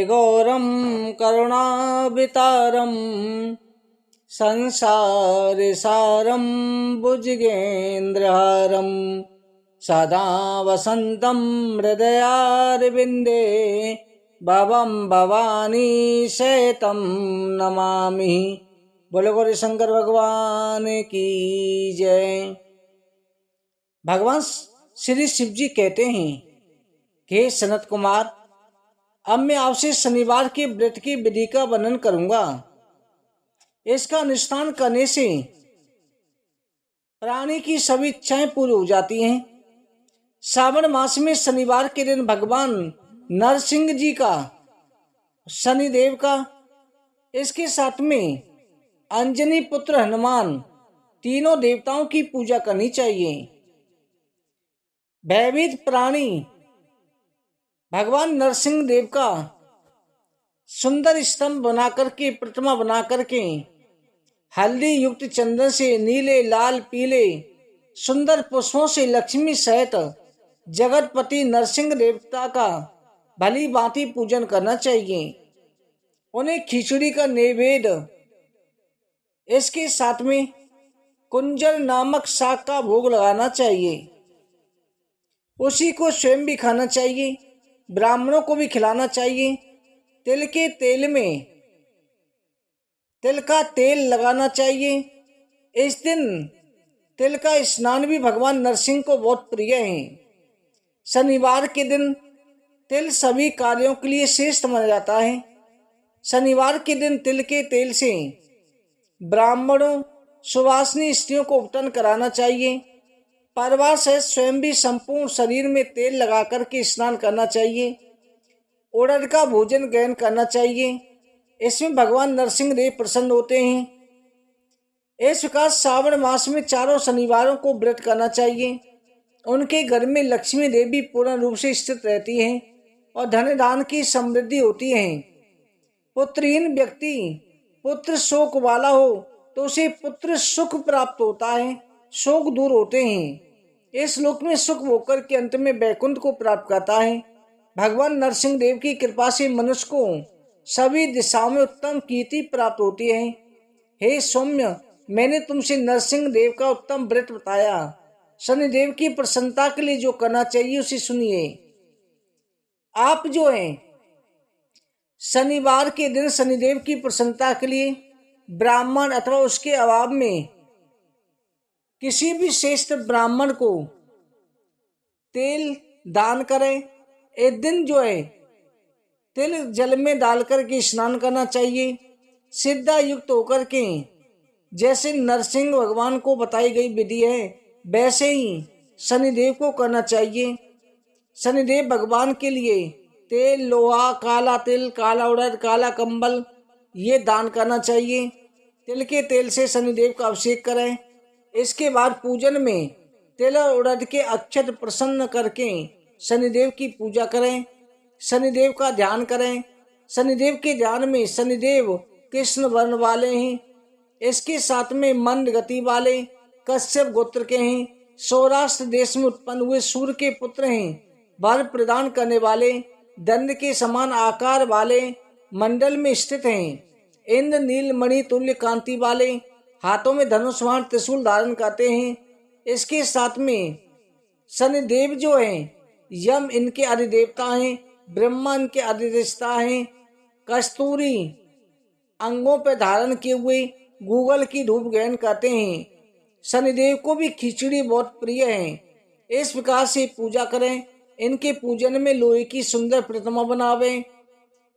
गौरम करुणावतारम संसारसारं भुजगेन्द्रहारं सदा वसन्तं हृदयारविन्दे भवं भवानी सहितं नमामि। बोलो गौरी शंकर भगवान की जय। भगवान श्री शिव जी कहते हैं कि सनत कुमार, अब मैं आपसे शनिवार के व्रत की विधि का वर्णन करूंगा। इसका अनुष्ठान करने से प्राणी की सभी इच्छाएं पूरी हो जाती हैं। श्रावण मास में शनिवार के दिन भगवान नरसिंह जी का, शनिदेव का, इसके साथ में अंजनी पुत्र हनुमान, तीनों देवताओं की पूजा करनी चाहिए। भयभीत प्राणी भगवान नरसिंह देव का सुंदर स्तंभ बना करके, प्रतिमा बना करके, हल्दी युक्त चंदन से, नीले लाल पीले सुंदर पुष्पों से लक्ष्मी सहित जगतपति नरसिंह देवता का भली भांति पूजन करना चाहिए। उन्हें खिचड़ी का नैवेद्य, इसके साथ में कुंजर नामक शाक का भोग लगाना चाहिए। उसी को स्वयं भी खाना चाहिए, ब्राह्मणों को भी खिलाना चाहिए। तिल के तेल में तिल का तेल लगाना चाहिए। इस दिन तिल का स्नान भी भगवान नरसिंह को बहुत प्रिय है। शनिवार के दिन तिल सभी कार्यों के लिए श्रेष्ठ माना जाता है। शनिवार के दिन तिल के तेल से ब्राह्मणों, सुवासिनी स्त्रियों को उपटन कराना चाहिए। परिवार सहित स्वयं भी संपूर्ण शरीर में तेल लगा करके स्नान करना चाहिए। उड़द का भोजन ग्रहण करना चाहिए। इसमें भगवान नरसिंह देव प्रसन्न होते हैं। इस प्रकार श्रावण मास में चारों शनिवारों को व्रत करना चाहिए। उनके घर में लक्ष्मी देवी पूर्ण रूप से स्थित रहती हैं और धन दान की समृद्धि होती है। पुत्रहीन व्यक्ति पुत्र शोक वाला हो तो उसे पुत्र सुख प्राप्त होता है, शोक दूर होते हैं। इस लोक में सुख होकर के अंत में वैकुंठ को प्राप्त करता है। भगवान नरसिंह देव की कृपा से मनुष्य को सभी दिशाओं में उत्तम कीर्ति प्राप्त होती है। हे सौम्य, मैंने तुमसे नरसिंह देव का उत्तम व्रत बताया। शनिदेव की प्रसन्नता के लिए जो करना चाहिए उसे सुनिए। आप जो हैं, शनिवार के दिन शनिदेव की प्रसन्नता के लिए ब्राह्मण अथवा उसके अभाव में किसी भी श्रेष्ठ ब्राह्मण को तेल दान करें। एक दिन जो है तिल जल में डालकर के स्नान करना चाहिए। सिद्धा युक्त होकर के, जैसे नरसिंह भगवान को बताई गई विधि है वैसे ही शनिदेव को करना चाहिए। शनिदेव भगवान के लिए तेल, लोहा, काला तिल, काला उड़द, काला कंबल ये दान करना चाहिए। तिल के तेल से शनिदेव का अभिषेक करें। इसके बाद पूजन में तिल और उड़द के अक्षत प्रसन्न करके शनिदेव की पूजा करें। शनिदेव का ध्यान करें। शनिदेव के ध्यान में शनिदेव कृष्ण वर्ण वाले हैं। इसके साथ में मंद गति वाले कश्यप गोत्र के हैं। सौराष्ट्र देश में उत्पन्न हुए सूर्य के पुत्र हैं। वर प्रदान करने वाले, दंड के समान आकार वाले, मंडल में स्थित हैं। इंद्र नीलमणि तुल्य कांति वाले, हाथों में धनुष बाण त्रिशूल धारण करते हैं। इसके साथ में शनिदेव जो हैं, यम इनके अधिदेवता हैं, ब्रह्मा इनके अधिदेवता हैं। कस्तूरी अंगों पर धारण किए हुए गूगल की धूप ग्रहण करते हैं। शनिदेव को भी खिचड़ी बहुत प्रिय है। इस प्रकार से पूजा करें। इनके पूजन में लोहे की सुंदर प्रतिमा बनावें।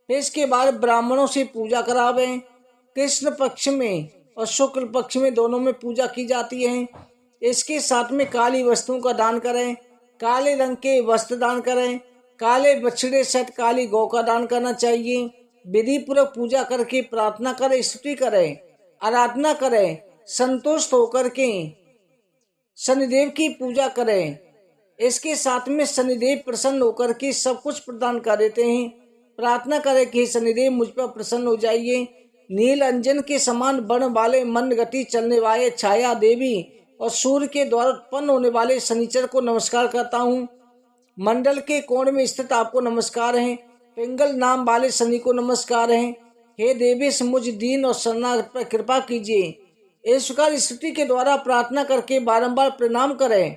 फिर इसके बाद ब्राह्मणों से पूजा करावें। कृष्ण पक्ष में और शुक्ल पक्ष में दोनों में पूजा की जाती है। इसके साथ में काली वस्तुओं का दान करें। काले रंग के वस्त्र दान करें। काले बछड़े सहित काली गौ का दान करना चाहिए। विधि पूर्वक पूजा करके प्रार्थना करें, स्तुति करें, आराधना करें। संतुष्ट होकर के शनिदेव की पूजा करें। इसके साथ में शनिदेव प्रसन्न होकर के सब कुछ प्रदान कर देते हैं। प्रार्थना करें कि शनिदेव मुझ पर प्रसन्न हो जाइए। नील अंजन के समान वर्ण वाले, मंद गति चलने वाले छाया देवी और सूर्य के द्वारा उत्पन्न होने वाले शनिचर को नमस्कार करता हूँ। मंडल के कोण में स्थित आपको नमस्कार है। पिंगल नाम वाले शनि को नमस्कार है। हे देवेश मुझ दीन और शरणागत पर कृपा कीजिए। इस प्रकार स्तुति के द्वारा प्रार्थना करके बारंबार प्रणाम करें।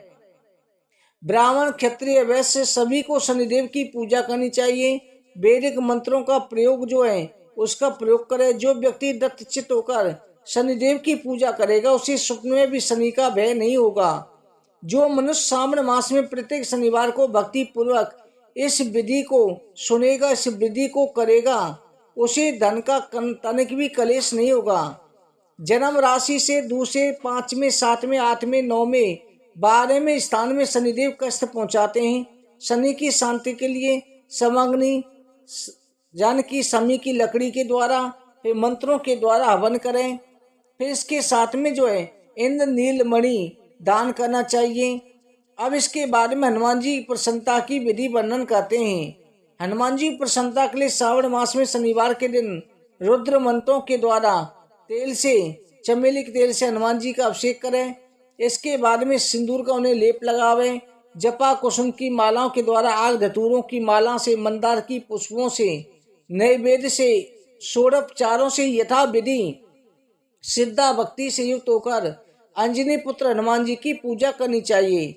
ब्राह्मण क्षत्रिय वैश्य सभी को शनिदेव की पूजा करनी चाहिए। वैदिक मंत्रों का प्रयोग जो है उसका प्रयोग करें। जो व्यक्ति दत्तचित्त होकर शनिदेव की पूजा करेगा उसे स्वप्न में भी शनि का भय नहीं होगा। जो मनुष्य श्रावण मास में प्रत्येक शनिवार को भक्ति पूर्वक इस विधि को सुनेगा, इस विधि को करेगा, उसे धन का तनिक भी कलेश नहीं होगा। जन्म राशि से दूसरे 5वें 7वें 8वें 9वें 12वें स्थान में शनिदेव कष्ट पहुंचाते हैं। शनि की शांति के लिए समग्नि जानकी शमी की लकड़ी के द्वारा फिर मंत्रों के द्वारा हवन करें। फिर इसके साथ में जो है इंद्र नीलमणि दान करना चाहिए। अब इसके बाद में हनुमान जी प्रसन्नता की विधि वर्णन करते हैं। हनुमान जी प्रसन्नता के लिए श्रावण मास में शनिवार के दिन रुद्र मंत्रों के द्वारा तेल से, चमेली के तेल से हनुमान जी का अभिषेक करें। इसके बाद में सिंदूर का उन्हें लेप लगावें। जपा कुसुम की मालाओं के द्वारा आग धतूरों की माला से, मंदार की पुष्पों से, नैवेद्य से, षोडोपचारों से यथा विधि सिद्धा भक्ति से युक्त होकर अंजनी पुत्र हनुमान जी की पूजा करनी चाहिए।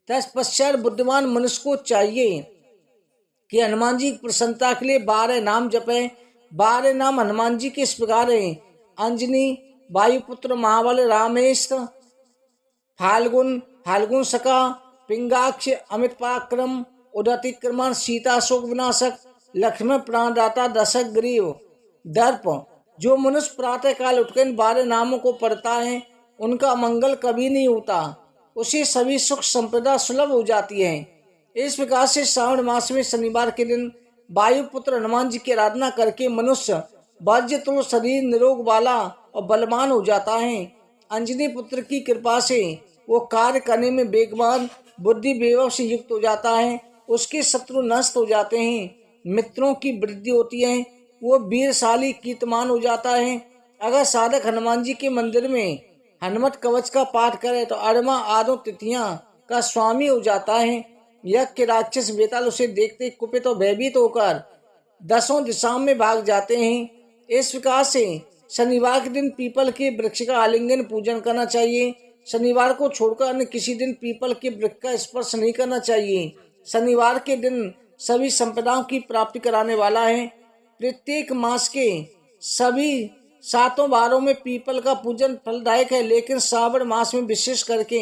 तत्पश्चात बुद्धिमान मनुष्य को चाहिए कि हनुमान जी की प्रसन्नता के लिए 12 नाम जपें। 12 नाम हनुमान जी के इस प्रकार हैं: अंजनी, वायुपुत्र, महाबल, रामेश, फाल्गुन, फाल्गुन सखा, पिंगाक्ष, अमित पराक्रम, उदतिक्रमण, सीता शोक विनाशक, लक्ष्मण प्राणदाता, दशक ग्रीव, दर्प। जो मनुष्य प्रातः काल उठकर 12 नामों को पढ़ता है उनका मंगल कभी नहीं होता, उसे सभी सुख संपदा सुलभ हो जाती है। इस प्रकार से श्रावण मास में शनिवार के दिन वायुपुत्र हनुमान जी की आराधना करके मनुष्य वज्र तुल्य शरीर, निरोग वाला और बलवान हो जाता है। अंजनी पुत्र की कृपा से वो कार्य करने में वेगवान, बुद्धि वैभव से युक्त हो जाता है। उसके शत्रु नष्ट हो जाते हैं, मित्रों की वृद्धि होती है, वो वीरशाली कीर्तिमान हो जाता है। अगर साधक हनुमान जी के मंदिर में हनुमत कवच का पाठ करे तो अरमा आदो तिथियां का स्वामी हो जाता है। यज्ञ के राक्षस बेताल उसे देखते कुपित और भयभीत होकर 10 दिशाओं में भाग जाते हैं। इस प्रकार से शनिवार के दिन पीपल के वृक्ष का आलिंगन पूजन करना चाहिए। शनिवार को छोड़कर अन्य किसी दिन पीपल के वृक्ष का स्पर्श नहीं करना चाहिए। शनिवार के दिन सभी संपदाओं की प्राप्ति कराने वाला है। प्रत्येक मास के सभी 7 वारों में पीपल का पूजन फलदायक है, लेकिन श्रावण मास में विशेष करके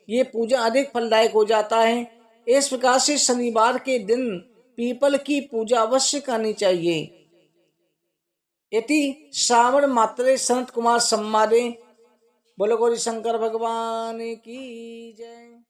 ये पूजन अधिक फलदायक हो जाता है। इस प्रकार से शनिवार के दिन पीपल की पूजा अवश्य करनी चाहिए। इति श्रावण मात्रे सनत कुमार संवादे। बोलो गौरी शंकर भगवान की जय।